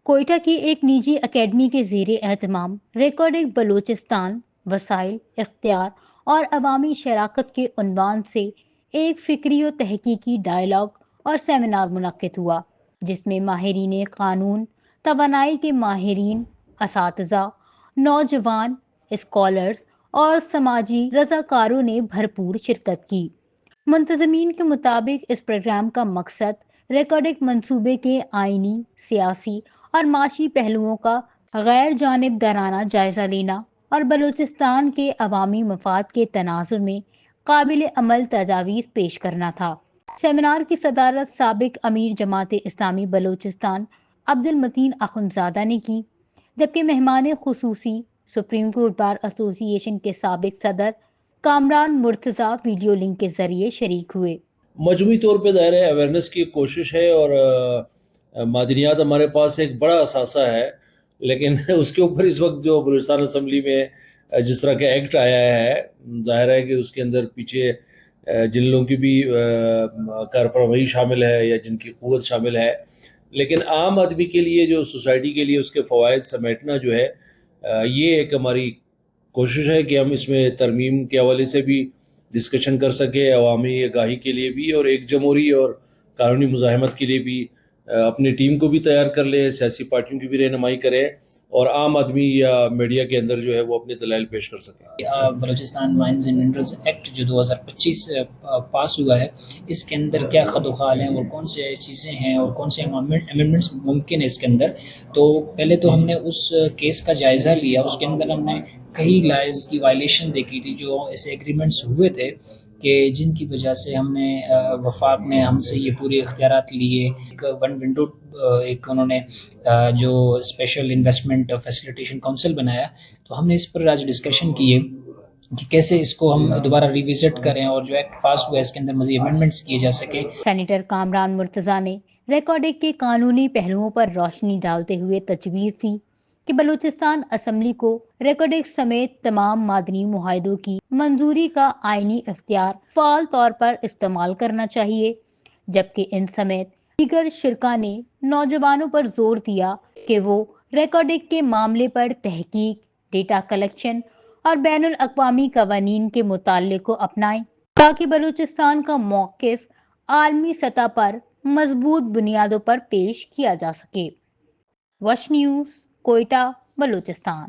کوئٹہ کی ایک نجی اکیڈمی کے زیر اہتمام ریکارڈنگ بلوچستان وسائل اختیار اور عوامی شراکت کے عنوان سے ایک فکری و تحقیقی ڈائیلاگ اور سیمینار منعقد ہوا، جس میں ماہرین قانون، توانائی کے ماہرین، اساتذہ، نوجوان اسکالرز اور سماجی رضاکاروں نے بھرپور شرکت کی۔ منتظمین کے مطابق اس پروگرام کا مقصد ریکارڈنگ منصوبے کے آئینی، سیاسی اور معاشی پہلوؤں کا غیر جانبدارانہ جائزہ لینا اور بلوچستان کے عوامی مفاد کے تناظر میں قابل عمل تجاویز پیش کرنا تھا۔ سیمینار کی صدارت سابق امیر جماعت اسلامی بلوچستان عبدالمتین اخندزادہ نے کی، جبکہ مہمان خصوصی سپریم کورٹ بار ایسوسی ایشن کے سابق صدر کامران مرتضیٰ ویڈیو لنک کے ذریعے شریک ہوئے۔ مجموعی طور پہ ظاہر ہے اویئرنیس کی کوشش ہے، اور معدنیات ہمارے پاس ایک بڑا اثاثہ ہے، لیکن اس کے اوپر اس وقت جو بلوچستان اسمبلی میں جس طرح کا ایکٹ آیا ہے، ظاہر ہے کہ اس کے اندر پیچھے جن لوگوں کی بھی کارفرمائی شامل ہے یا جن کی قوت شامل ہے، لیکن عام آدمی کے لیے، جو سوسائٹی کے لیے اس کے فوائد سمیٹنا جو ہے، یہ ایک ہماری کوشش ہے کہ ہم اس میں ترمیم کے حوالے سے بھی ڈسکشن کر سکے، عوامی آگاہی کے لیے بھی، اور ایک جمہوری اور قانونی مزاحمت کے لیے بھی اپنی ٹیم کو بھی تیار کر لیں، سیاسی پارٹیوں کی بھی رہنمائی کریں، اور عام آدمی یا میڈیا کے اندر جو ہے وہ اپنے دلائل پیش کر سکیں۔ Balochistan mines and minerals act جو 2025 پاس ہوا ہے، اس کے اندر کیا خد و خال ہیں اور کون سے چیزیں ہیں اور کون سے امینڈمنٹس ممکن ہے اس کے اندر؟ تو پہلے تو ہم نے اس کیس کا جائزہ لیا، اس کے اندر ہم نے کئی لاز کی وائلیشن دیکھی تھی، جو ایسے ایگریمنٹس ہوئے تھے کہ جن کی وجہ سے ہم نے وفاق نے ہم سے یہ پورے اختیارات لیے۔ ایک ون ونڈو ایک انہوں نے جو اسپیشل انویسٹمنٹ فیسیلیٹیشن کونسل بنایا، تو ہم نے اس پر آج ڈسکشن کی ہے کہ کیسے اس کو ہم دوبارہ ریوزٹ کریں اور جو ایکٹ پاس ہوا ہے اس کے اندر مزید امینڈمنٹس کیے جا سکیں۔ سینیٹر کامران مرتضیٰ نے ریکارڈنگ کے قانونی پہلوؤں پر روشنی ڈالتے ہوئے تجویز دی کہ بلوچستان اسمبلی کو ریکارڈنگ سمیت تمام مادنی معاہدوں کی منظوری کا آئینی اختیار فعال طور پر استعمال کرنا چاہیے، جبکہ ان سمیت دیگر شرکا نے نوجوانوں پر زور دیا کہ وہ ریکارڈنگ کے معاملے پر تحقیق، ڈیٹا کلیکشن اور بین الاقوامی قوانین کے مطالعے کو اپنائیں تاکہ بلوچستان کا موقف عالمی سطح پر مضبوط بنیادوں پر پیش کیا جا سکے۔ وش نیوز، کوئٹہ، بلوچستان۔